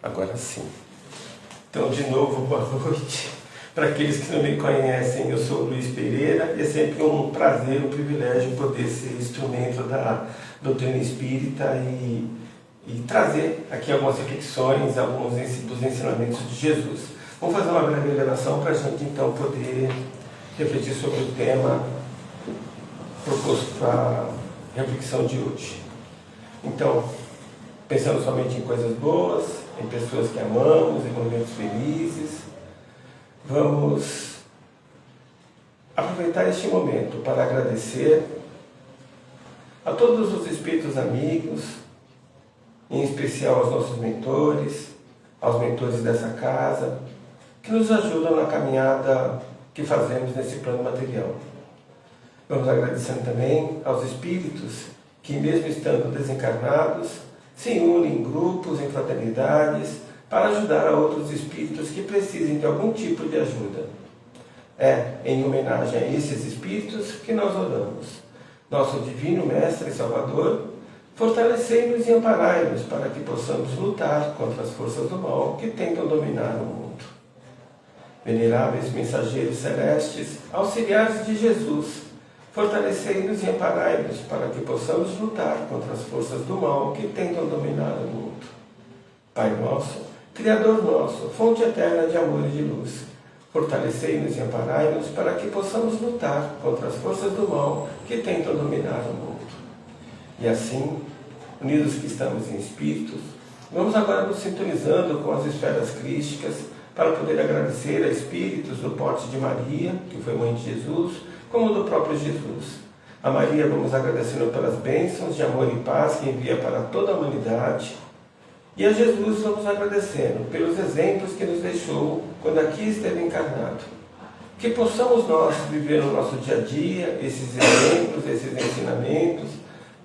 Agora sim. Então, de novo, boa noite. Para aqueles que não me conhecem, eu sou o Luiz Pereira e é sempre um prazer, um privilégio poder ser instrumento da doutrina espírita e trazer aqui algumas reflexões, alguns dos ensinamentos de Jesus. Vamos fazer uma breve revelação para a gente então poder refletir sobre o tema proposto para a reflexão de hoje. Então, pensando somente em coisas boas, em pessoas que amamos, em momentos felizes, vamos aproveitar este momento para agradecer a todos os espíritos amigos, em especial aos nossos mentores, aos mentores dessa casa, que nos ajudam na caminhada que fazemos nesse plano material. Vamos agradecendo também aos espíritos que, mesmo estando desencarnados, se unem em grupos, em fraternidades, para ajudar a outros espíritos que precisem de algum tipo de ajuda. É em homenagem a esses espíritos que nós oramos. Nosso Divino Mestre e Salvador, fortalecei-nos e amparai-nos para que possamos lutar contra as forças do mal que tentam dominar o mundo. Veneráveis mensageiros celestes, auxiliares de Jesus, fortalecei-nos e amparai-nos para que possamos lutar contra as forças do mal que tentam dominar o mundo. Pai nosso, Criador nosso, fonte eterna de amor e de luz, fortalecei-nos e amparai-nos para que possamos lutar contra as forças do mal que tentam dominar o mundo. E assim, unidos que estamos em espíritos, vamos agora nos sintonizando com as esferas crísticas para poder agradecer a espíritos do porte de Maria, que foi mãe de Jesus, como do próprio Jesus. A Maria vamos agradecendo pelas bênçãos de amor e paz que envia para toda a humanidade. E a Jesus vamos agradecendo pelos exemplos que nos deixou quando aqui esteve encarnado. Que possamos nós viver no nosso dia a dia esses exemplos, esses ensinamentos,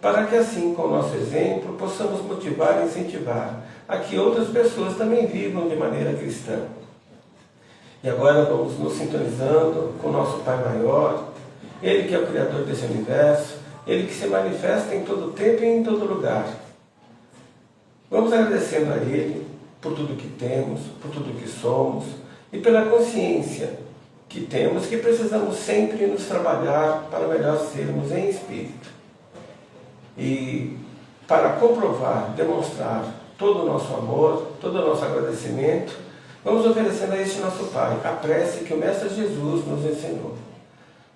para que assim, com o nosso exemplo, possamos motivar e incentivar a que outras pessoas também vivam de maneira cristã. E agora vamos nos sintonizando com o nosso Pai Maior, Ele que é o Criador desse universo, Ele que se manifesta em todo tempo e em todo lugar. Vamos agradecendo a Ele por tudo que temos, por tudo que somos e pela consciência que temos que precisamos sempre nos trabalhar para melhor sermos em espírito. E para comprovar, demonstrar todo o nosso amor, todo o nosso agradecimento, vamos oferecendo a este nosso Pai a prece que o Mestre Jesus nos ensinou.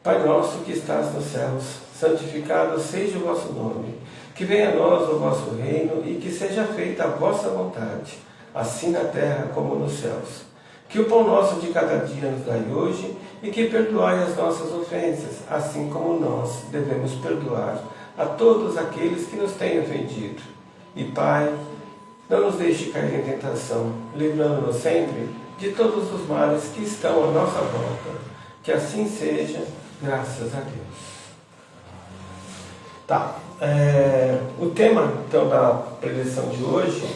Pai nosso que estás nos céus, santificado seja o vosso nome. Que venha a nós o vosso reino e que seja feita a vossa vontade, assim na terra como nos céus. Que o pão nosso de cada dia nos dai hoje e que perdoai as nossas ofensas, assim como nós devemos perdoar a todos aqueles que nos têm ofendido. E Pai, não nos deixe cair em tentação, livrando-nos sempre de todos os males que estão à nossa volta. Que assim seja, graças a Deus. Tá. O tema, então, da preleção de hoje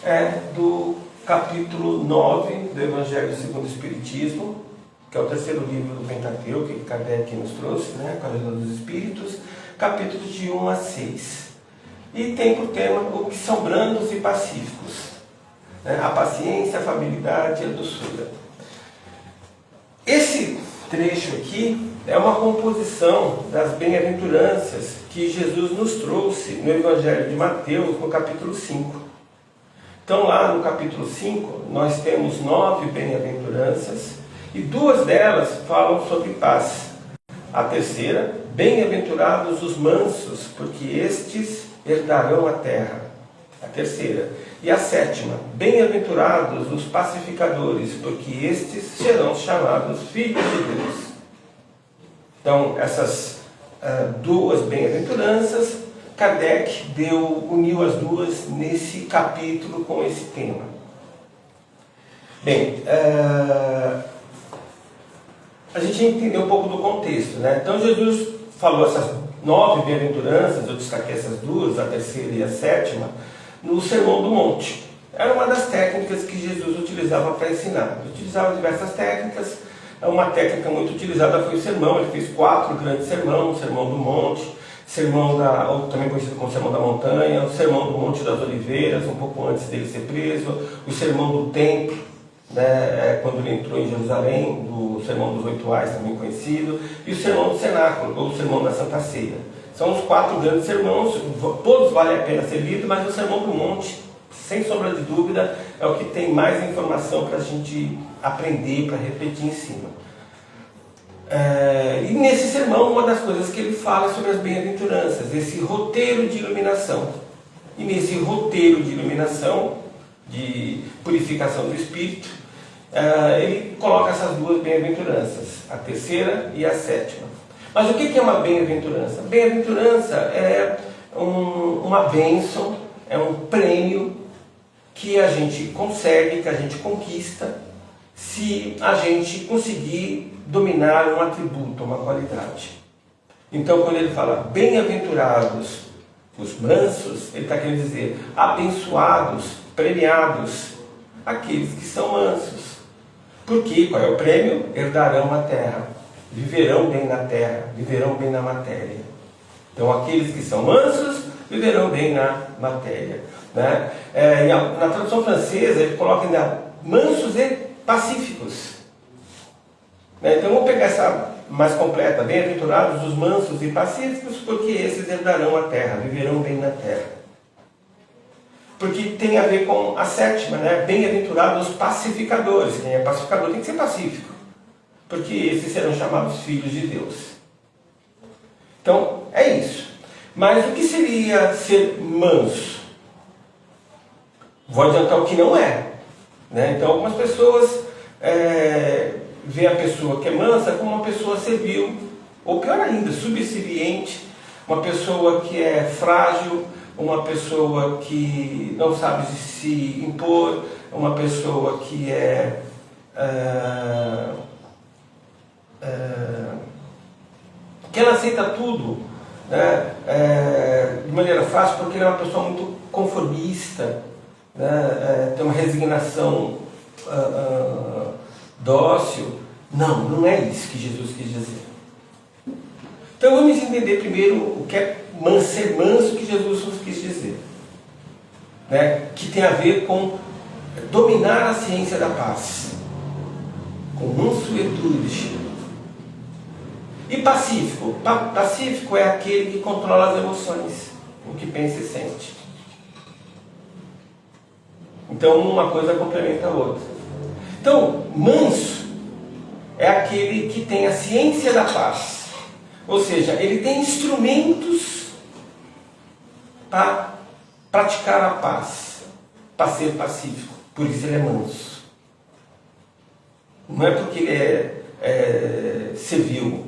é do capítulo 9 do Evangelho segundo o Espiritismo, que é o terceiro livro do Pentateuco, que Kardec nos trouxe, né, com a ajuda dos Espíritos, capítulos de 1 a 6. E tem por tema o que são brandos e pacíficos, né, a paciência, a afabilidade e a doçura. Esse trecho aqui é uma composição das bem-aventuranças que Jesus nos trouxe no Evangelho de Mateus, no capítulo 5. Então, lá no capítulo 5, nós temos 9 bem-aventuranças e 2 delas falam sobre paz. A terceira, bem-aventurados os mansos, porque estes herdarão a terra. A terceira. E a sétima, bem-aventurados os pacificadores, porque estes serão chamados filhos de Deus. Então, essas 2 bem-aventuranças, Kardec uniu as duas nesse capítulo com esse tema. Bem, a gente entendeu um pouco do contexto, né? Então, Jesus falou essas 9 bem-aventuranças, eu destaquei essas 2, a terceira e a sétima, no Sermão do Monte. Era uma das técnicas que Jesus utilizava para ensinar. Ele utilizava diversas técnicas. Uma técnica muito utilizada foi o sermão. Ele fez 4 grandes sermões: Sermão do Monte, ou também conhecido como Sermão da Montanha, o Sermão do Monte das Oliveiras, um pouco antes dele ser preso, o Sermão do Templo, né, quando ele entrou em Jerusalém, o Sermão dos 8 Ais, também conhecido, e o Sermão do Cenáculo, ou o Sermão da Santa Ceia. São os 4 grandes sermãos, todos valem a pena ser lidos, mas o Sermão do Monte, sem sombra de dúvida, é o que tem mais informação para a gente aprender, para refletir em cima. E nesse sermão, uma das coisas que ele fala é sobre as bem-aventuranças, esse roteiro de iluminação. E nesse roteiro de iluminação, de purificação do espírito, ele coloca essas 2 bem-aventuranças, a terceira e a sétima. Mas o que é uma bem-aventurança? Bem-aventurança é uma bênção, é um prêmio que a gente consegue, que a gente conquista, se a gente conseguir dominar um atributo, uma qualidade. Então, quando ele fala bem-aventurados os mansos, ele está querendo dizer abençoados, premiados, aqueles que são mansos. Porque qual é o prêmio? Herdarão a terra, viverão bem na terra, viverão bem na matéria. Então, aqueles que são mansos viverão bem na matéria. Né? Na tradução francesa, ele coloca ainda mansos e pacíficos. Então, vamos pegar essa mais completa. Bem-aventurados os mansos e pacíficos, porque esses herdarão a terra, viverão bem na terra. Porque tem a ver com a sétima, né? Bem-aventurados os pacificadores. Quem é pacificador tem que ser pacífico, porque esses serão chamados filhos de Deus. Então, é isso. Mas o que seria ser manso? Vou adiantar o que não é. Né? Então, algumas pessoas vê a pessoa que é mansa como uma pessoa servil, ou pior ainda, subserviente, uma pessoa que é frágil, uma pessoa que não sabe se impor, uma pessoa que que ela aceita tudo, né, de maneira fácil, porque ela é uma pessoa muito conformista, né, tem uma resignação dócil. Não é isso que Jesus quis dizer. Então vamos entender primeiro o que é ser manso que Jesus nos quis dizer, né? Que tem a ver com dominar a ciência da paz, com mansuetude. E pacífico? Pacífico é aquele que controla as emoções, o que pensa e sente. Então uma coisa complementa a outra. Então, manso é aquele que tem a ciência da paz. Ou seja, ele tem instrumentos para praticar a paz, para ser pacífico. Por isso ele é manso. Não é porque ele é servil,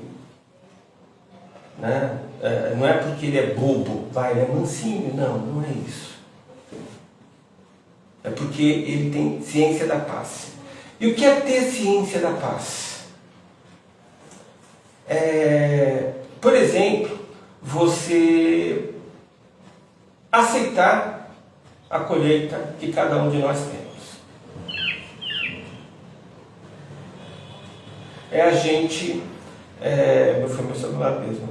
né? Não é porque ele é bobo, ele é mansinho. Não é isso. É porque ele tem ciência da paz. E o que é ter ciência da paz? Por exemplo, você aceitar a colheita que cada um de nós temos. A gente... foi meu celular mesmo.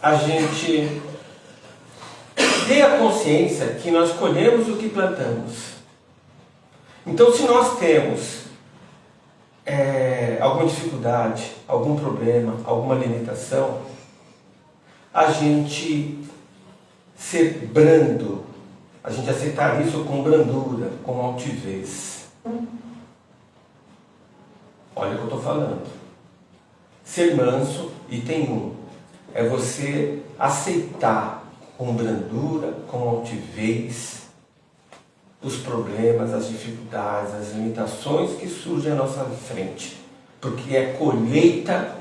A gente ter a consciência que nós colhemos o que plantamos. Então, se nós temos alguma dificuldade, algum problema, alguma limitação, a gente ser brando, a gente aceitar isso com brandura, com altivez. Olha o que eu estou falando. Ser manso, item 1, é você aceitar com brandura, com altivez, os problemas, as dificuldades, as limitações que surgem à nossa frente, porque é colheita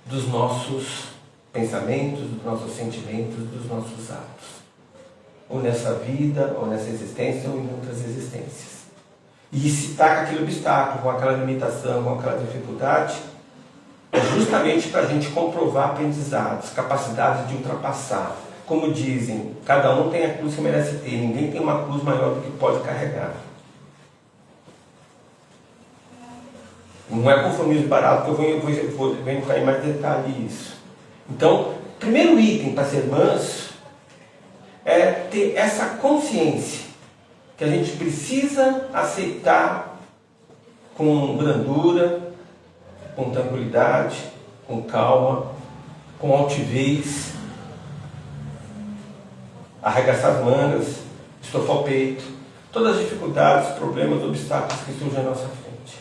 dos nossos pensamentos, dos nossos sentimentos, dos nossos atos, ou nessa vida, ou nessa existência, ou em outras existências. E se está com aquele obstáculo, com aquela limitação, com aquela dificuldade, é justamente para a gente comprovar aprendizados, capacidades de ultrapassar. Como dizem, cada um tem a cruz que merece ter, ninguém tem uma cruz maior do que pode carregar. Não é conformismo barato, que eu vou entrar em mais detalhe isso. Então, primeiro item para ser manso é ter essa consciência que a gente precisa aceitar com brandura, com tranquilidade, com calma, com altivez, arregaçar as mangas, estofar o peito, todas as dificuldades, problemas, obstáculos que surgem à nossa frente.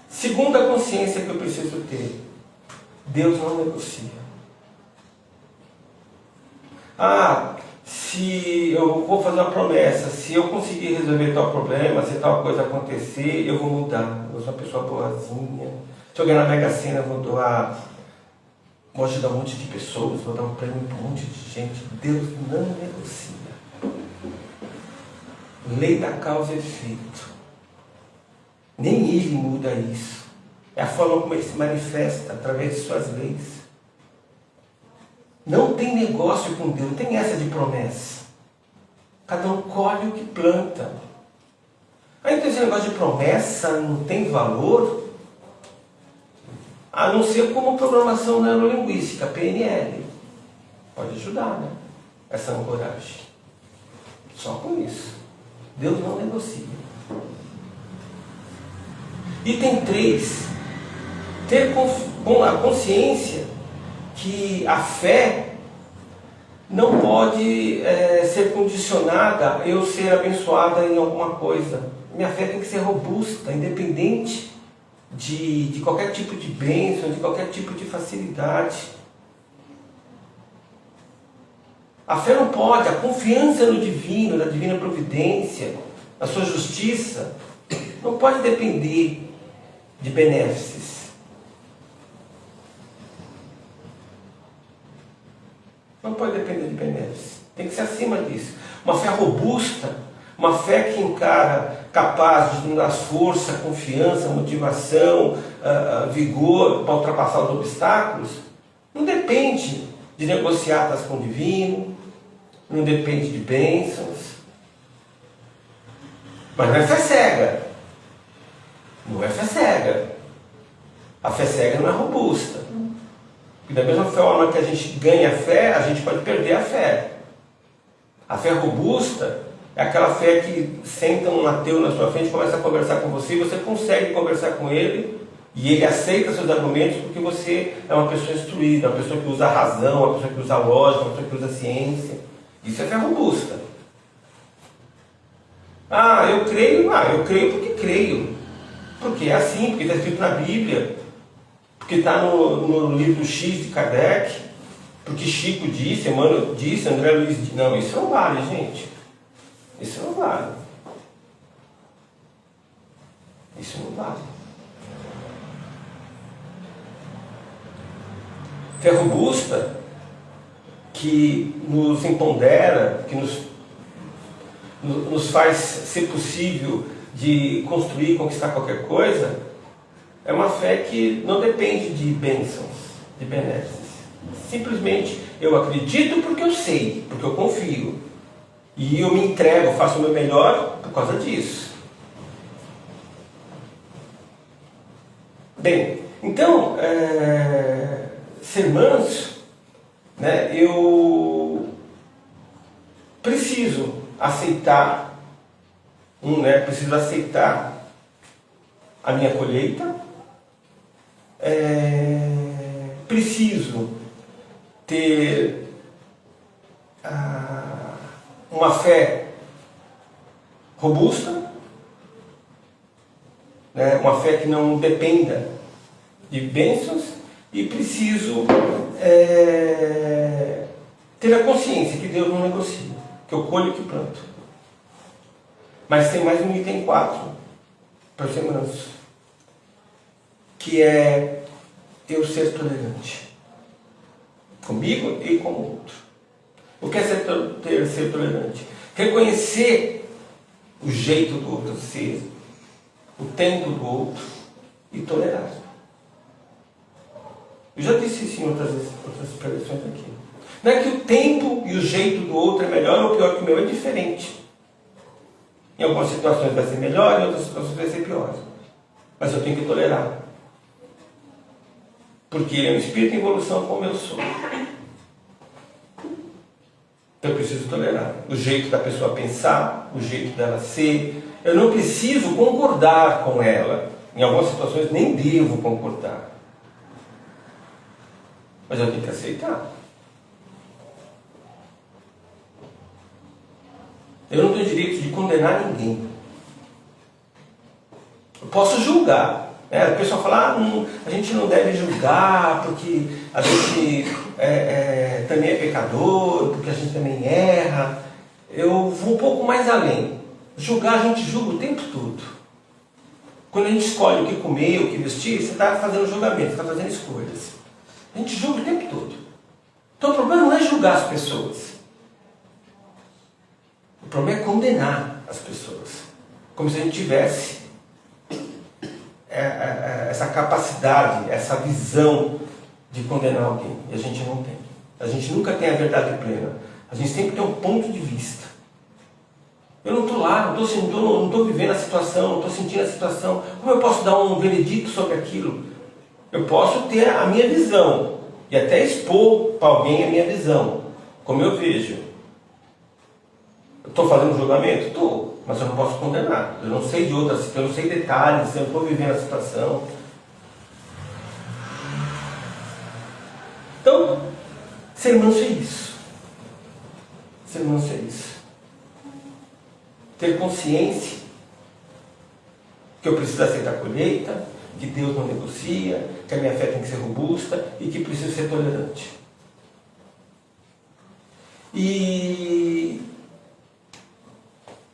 Segunda consciência que eu preciso ter: Deus não negocia. Se eu vou fazer uma promessa, se eu conseguir resolver tal problema, se tal coisa acontecer, eu vou mudar. Eu sou uma pessoa boazinha. Se eu ganhar na Mega Sena, eu vou doar, vou ajudar um monte de pessoas, vou dar um prêmio para um monte de gente. Deus não negocia. Lei da causa e efeito. Nem Ele muda isso. É a forma como Ele se manifesta através de suas leis. Não tem negócio com Deus, não tem essa de promessa. Cada um colhe o que planta. Então esse negócio de promessa não tem valor, a não ser como programação neurolinguística, PNL. Pode ajudar, né? Essa ancoragem. Só com isso. Deus não negocia. Item 3. Ter a consciência que a fé não pode ser condicionada a eu ser abençoada em alguma coisa. Minha fé tem que ser robusta, independente de qualquer tipo de bênção, de qualquer tipo de facilidade. A fé não pode, a confiança no divino, na divina providência, na sua justiça, não pode depender de benéfices. Não pode depender de benéfices. Tem que ser acima disso. Uma fé robusta, uma fé que encara, capaz de nos dar força, confiança, motivação, vigor para ultrapassar os obstáculos, não depende de negociatas com o divino, não depende de bênçãos. Mas não é fé cega. Não é fé cega. A fé cega não é robusta. E da mesma forma que a gente ganha fé, a gente pode perder a fé. A fé robusta é aquela fé que senta um ateu na sua frente, começa a conversar com você, e você consegue conversar com ele, e ele aceita seus argumentos porque você é uma pessoa instruída, uma pessoa que usa a razão, uma pessoa que usa a lógica, uma pessoa que usa a ciência. Isso é fé robusta. Eu creio porque creio. Porque é assim, porque está escrito na Bíblia. Porque está no livro X de Kardec, porque Chico disse, Emmanuel disse, André Luiz disse. Não, isso não vale, gente. Isso não vale. Isso não vale. Fé robusta, que nos empodera, que nos faz ser possível de construir e conquistar qualquer coisa, é uma fé que não depende de bênçãos, de benéficos. Simplesmente eu acredito porque eu sei, porque eu confio. E eu me entrego, faço o meu melhor por causa disso. Bem, então, ser manso, né, eu preciso aceitar, preciso aceitar a minha colheita, preciso ter uma fé robusta, né? Uma fé que não dependa de bênçãos, e preciso ter a consciência que Deus não negocia, que eu colho e que planto. Mas tem mais um item 4 para ser manso, que é eu ser tolerante comigo e com o outro. O que é ser tolerante? Reconhecer o jeito do outro ser, o tempo do outro, e tolerar. Eu já disse isso em outras expressões aqui. Não é que o tempo e o jeito do outro é melhor ou pior que o meu, é diferente. Em algumas situações vai ser melhor, em outras situações vai ser pior. Mas eu tenho que tolerar. Porque ele é um espírito em evolução como eu sou. Então eu preciso tolerar. O jeito da pessoa pensar, o jeito dela ser. Eu não preciso concordar com ela. Em algumas situações nem devo concordar. Mas eu tenho que aceitar. Eu não tenho direito de condenar ninguém. Eu posso julgar. A pessoa fala, a gente não deve julgar porque a gente também é pecador, porque a gente também erra. Eu vou um pouco mais além. Julgar, a gente julga o tempo todo. Quando a gente escolhe o que comer, o que vestir, você está fazendo julgamento, você está fazendo escolhas. A gente julga o tempo todo. Então o problema não é julgar as pessoas. O problema é condenar as pessoas. Como se a gente tivesse essa capacidade, essa visão de condenar alguém. E a gente não tem. A gente nunca tem a verdade plena. A gente sempre tem um ponto de vista. Eu não estou lá, não estou vivendo a situação, não estou sentindo a situação. Como eu posso dar um veredito sobre aquilo? Eu posso ter a minha visão e até expor para alguém a minha visão, como eu vejo. Eu estou fazendo um julgamento? Estou, mas eu não posso condenar. Eu não sei de outras, eu não sei detalhes, eu não estou vivendo a situação. Então, ser manso é isso. Ser manso é isso. Ter consciência que eu preciso aceitar a colheita, que Deus não negocia, que a minha fé tem que ser robusta e que preciso ser tolerante. E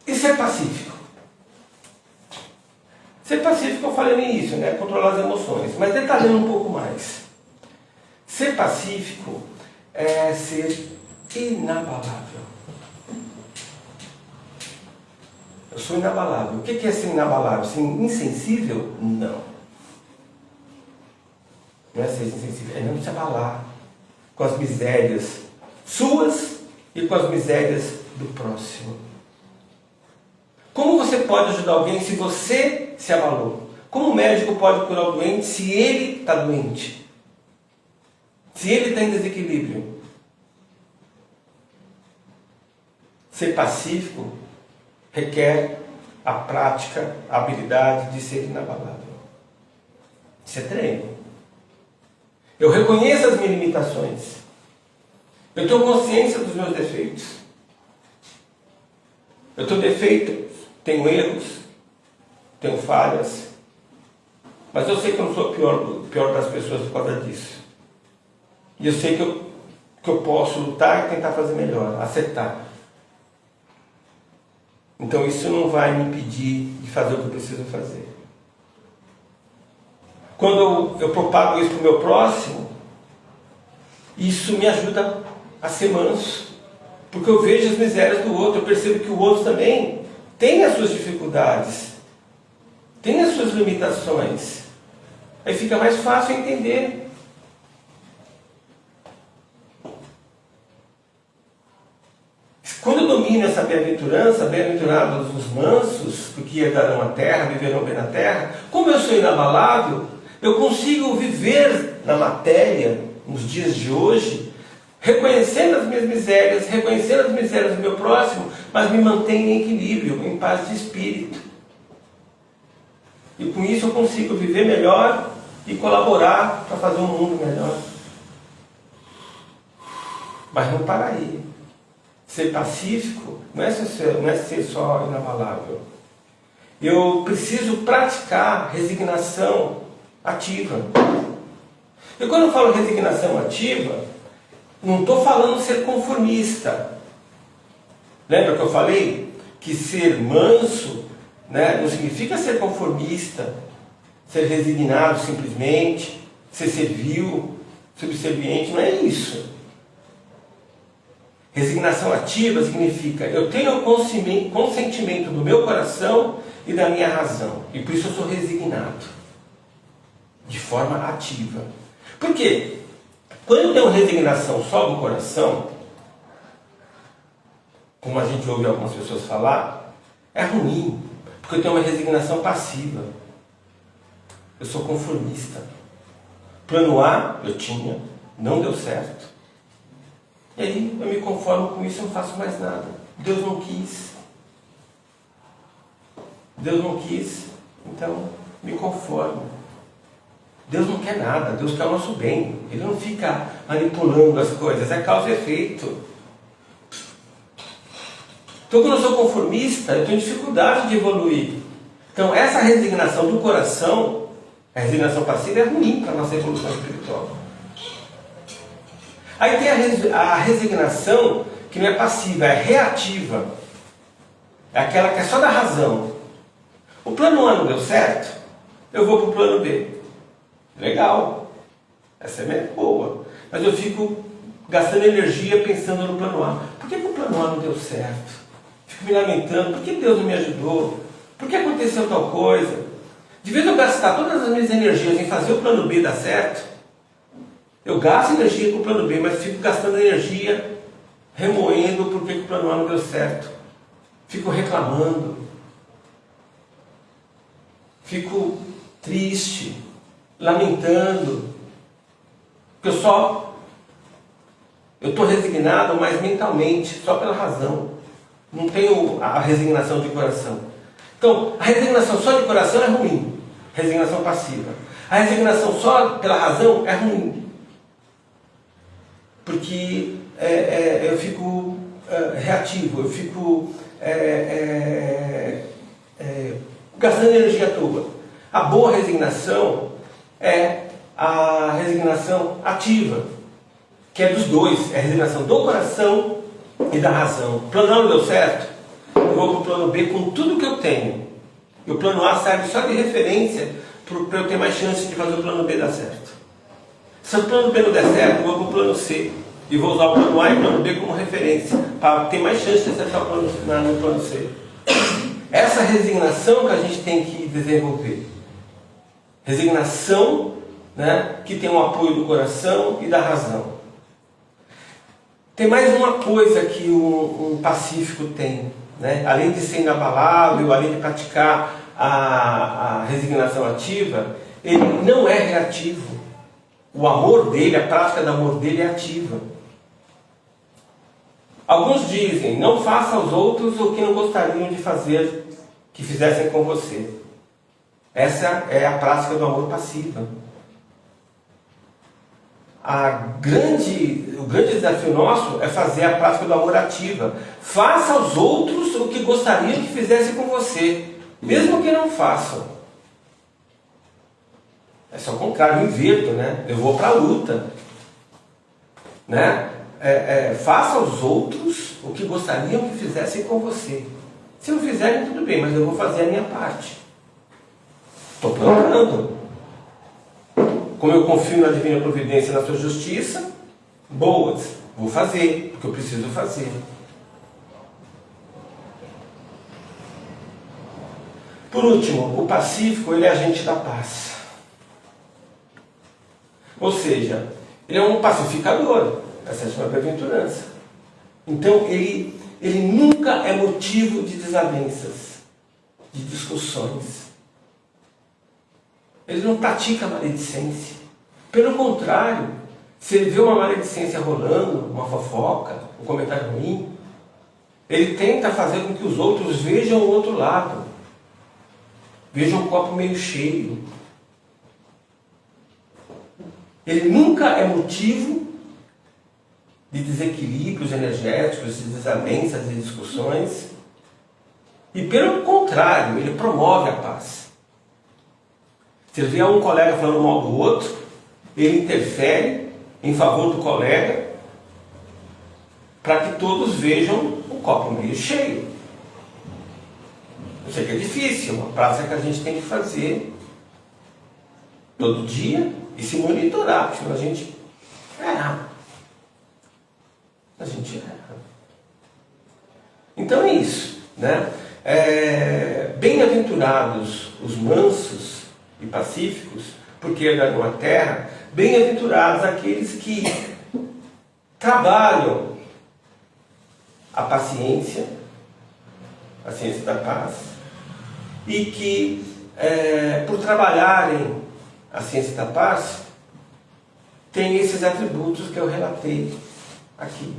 ser pacífico. Ser pacífico, eu falei nem isso, né? Controlar as emoções. Mas detalhando um pouco mais. Ser pacífico é ser inabalável. Eu sou inabalável. O que é ser inabalável? Ser insensível? Não. Não é ser insensível, é não se abalar com as misérias suas e com as misérias do próximo. Como você pode ajudar alguém se você se abalou? Como o médico pode curar o doente se ele está doente? Se ele está em desequilíbrio? Ser pacífico requer a prática, a habilidade de ser inabalável. Isso é treino. Eu reconheço as minhas limitações. Eu tenho consciência dos meus defeitos. Eu tenho defeitos, tenho erros, tenho falhas. Mas eu sei que eu não sou o pior das pessoas por causa disso. E eu sei que eu posso lutar e tentar fazer melhor, acertar. Então isso não vai me impedir de fazer o que eu preciso fazer. Quando eu propago isso para o meu próximo, isso me ajuda a ser manso. Porque eu vejo as misérias do outro, eu percebo que o outro também tem as suas dificuldades, tem as suas limitações. Aí fica mais fácil entender. Quando eu domino essa bem-aventurança, bem-aventurados os mansos, porque herdarão a terra, viverão bem na terra, como eu sou inabalável, eu consigo viver na matéria, nos dias de hoje, reconhecendo as minhas misérias, reconhecendo as misérias do meu próximo, mas me mantenho em equilíbrio, em paz de espírito. E com isso eu consigo viver melhor e colaborar para fazer um mundo melhor. Mas não para aí. Ser pacífico não é ser só inabalável. Eu preciso praticar resignação ativa. E quando eu falo resignação ativa, não estou falando ser conformista. Lembra que eu falei que ser manso, né, não significa ser conformista, ser resignado simplesmente, ser servil, subserviente, não é isso. Resignação ativa significa eu tenho o consentimento do meu coração e da minha razão, e por isso eu sou resignado, de forma ativa. Por quê? Quando eu tenho resignação só do coração, como a gente ouve algumas pessoas falar, é ruim, porque eu tenho uma resignação passiva. Eu sou conformista. Plano A eu tinha, não deu certo. E aí eu me conformo com isso e não faço mais nada. Deus não quis. Deus não quis, então me conformo. Deus não quer nada, Deus quer o nosso bem. Ele não fica manipulando as coisas, é causa e efeito. Então, quando eu sou conformista, eu tenho dificuldade de evoluir. Então, essa resignação do coração, a resignação passiva, é ruim para a nossa evolução espiritual. Aí tem a resignação que não é passiva, é reativa. É aquela que é só da razão. O plano A não deu certo, eu vou para o plano B. Legal, essa é boa. Mas eu fico gastando energia pensando no plano A. Por que o plano A não deu certo? Fico me lamentando, por que Deus não me ajudou? Por que aconteceu tal coisa? De vez eu gastar todas as minhas energias em fazer o plano B dar certo, eu gasto energia com o plano B, mas fico gastando energia remoendo por que o plano A não deu certo. Fico reclamando. Fico triste, lamentando. Porque eu estou resignado, mas mentalmente, só pela razão. Não tenho a resignação de coração. Então, a resignação só de coração é ruim. Resignação passiva. A resignação só pela razão é ruim. Porque eu fico reativo, eu fico gastando energia à toa. A boa resignação é a resignação ativa, que é dos dois, é a resignação do coração e da razão. O plano A não deu certo, eu vou para o plano B com tudo que eu tenho. E o plano A serve só de referência para eu ter mais chance de fazer o plano B dar certo. Se o plano B não der certo, eu vou para o plano C. E vou usar o plano A e o plano B como referência, para ter mais chance de acertar o plano no plano C. Essa resignação que a gente tem que desenvolver. Resignação, né, que tem o apoio do coração e da razão. Tem mais uma coisa que um pacífico tem, né? Além de ser inabalável, além de praticar a resignação ativa, ele não é reativo. O amor dele, a prática do amor dele é ativa. Alguns dizem, não faça aos outros o que não gostariam de fazer, que fizessem com você. Essa é a prática do amor passivo. O grande desafio nosso é fazer a prática do amor ativa. Faça aos outros o que gostariam que fizessem com você, mesmo que não façam. É só o contrário, eu inverto, né? Eu vou para a luta, né? Faça aos outros o que gostariam que fizessem com você. Se não fizerem, tudo bem, mas eu vou fazer a minha parte. Estou plantando. Como eu confio na divina providência e na sua justiça, boas, vou fazer, porque eu preciso fazer. Por último, o pacífico, ele é agente da paz. Ou seja, ele é um pacificador, a sétima bem-aventurança. Então, ele nunca é motivo de desavenças, de discussões. Ele não pratica maledicência. Pelo contrário, se ele vê uma maledicência rolando, uma fofoca, um comentário ruim, ele tenta fazer com que os outros vejam o outro lado. Vejam o copo meio cheio. Ele nunca é motivo de desequilíbrios energéticos, de desavenças, de discussões. E pelo contrário, ele promove a paz. Se ele vê um colega falando mal do outro, ele interfere em favor do colega para que todos vejam o copo meio cheio. Eu sei que é difícil, uma prática que a gente tem que fazer todo dia e se monitorar, porque senão a gente erra. A gente erra. Então é isso, né? Bem-aventurados os mansos e pacíficos, porque herdarão a terra. Bem-aventurados aqueles que trabalham a ciência da paz, e que, por trabalharem a ciência da paz, tem esses atributos que eu relatei aqui.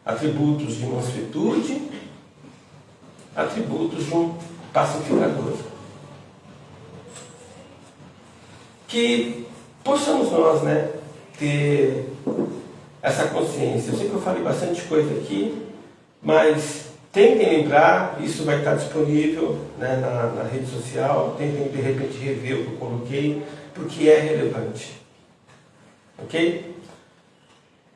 Atributos de mansuetude, atributos de um pacificador. Que possamos nós, ter essa consciência. Eu sei que eu falei bastante coisa aqui, mas tentem lembrar, isso vai estar disponível, na rede social, tentem de repente rever o que eu coloquei, porque é relevante. Ok?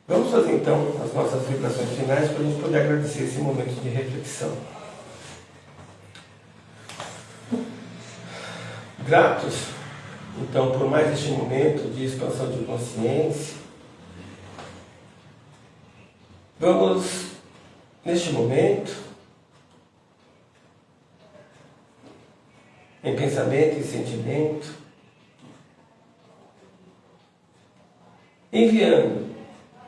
Vamos fazer então as nossas vibrações finais para a gente poder agradecer esse momento de reflexão. Gratos, então, por mais este momento de expansão de consciência, vamos, neste momento, em pensamento e sentimento, enviando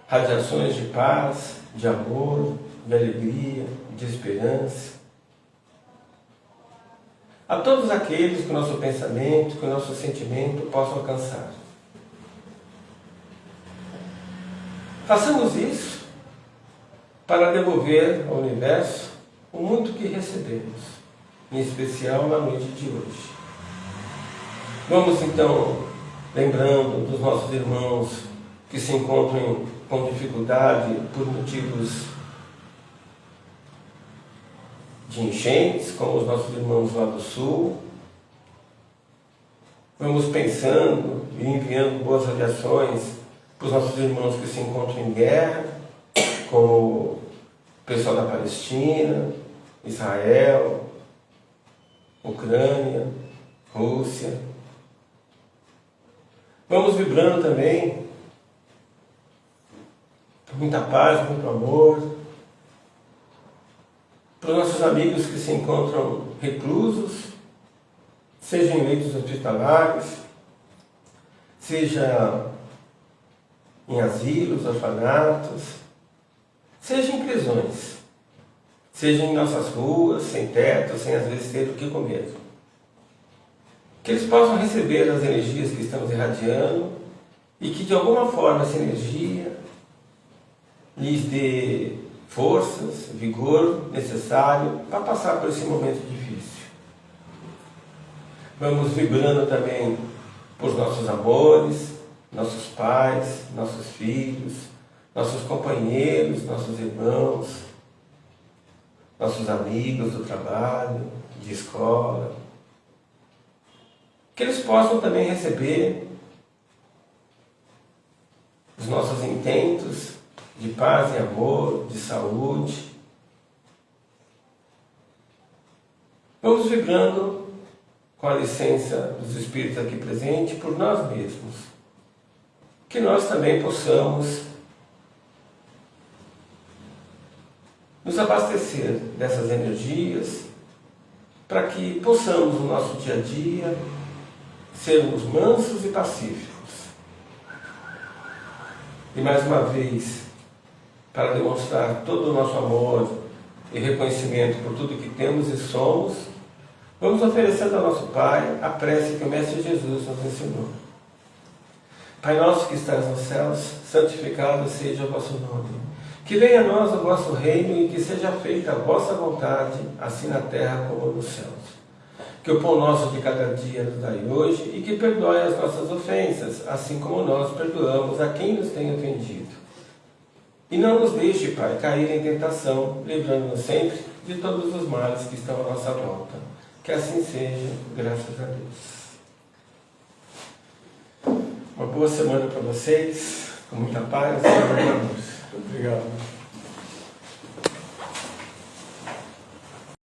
radiações de paz, de amor, de alegria, de esperança, a todos aqueles que o nosso pensamento, que o nosso sentimento possam alcançar. Façamos isso para devolver ao universo o muito que recebemos, em especial na noite de hoje. Vamos então, lembrando dos nossos irmãos que se encontram com dificuldade por motivos de enchentes, como os nossos irmãos lá do sul. Vamos pensando e enviando boas radiações para os nossos irmãos que se encontram em guerra, como o pessoal da Palestina, Israel, Ucrânia, Rússia. Vamos vibrando também muita paz, muito amor, para os nossos amigos que se encontram reclusos, seja em leitos hospitalares, seja em asilos, orfanatos, seja em prisões, seja em nossas ruas, sem teto, sem às vezes ter o que comer. Que eles possam receber as energias que estamos irradiando e que de alguma forma essa energia lhes dê forças, vigor necessário para passar por esse momento difícil. Vamos vibrando também por nossos amores, nossos pais, nossos filhos, nossos companheiros, nossos irmãos, nossos amigos do trabalho, de escola. Que eles possam também receber os nossos intentos de paz e amor, de saúde. Vamos vibrando com a licença dos Espíritos aqui presentes por nós mesmos. Que nós também possamos nos abastecer dessas energias para que possamos no nosso dia a dia sermos mansos e pacíficos. E mais uma vez, para demonstrar todo o nosso amor e reconhecimento por tudo que temos e somos, vamos oferecendo ao nosso Pai a prece que o Mestre Jesus nos ensinou. Pai nosso que estás nos céus, santificado seja o vosso nome. Que venha a nós o vosso reino e que seja feita a vossa vontade, assim na terra como nos céus. Que o pão nosso de cada dia nos dai hoje e que perdoe as nossas ofensas, assim como nós perdoamos a quem nos tem ofendido. E não nos deixe, Pai, cair em tentação, livrando-nos sempre de todos os males que estão à nossa volta. Que assim seja, graças a Deus. Uma boa semana para vocês, com muita paz e muito amor.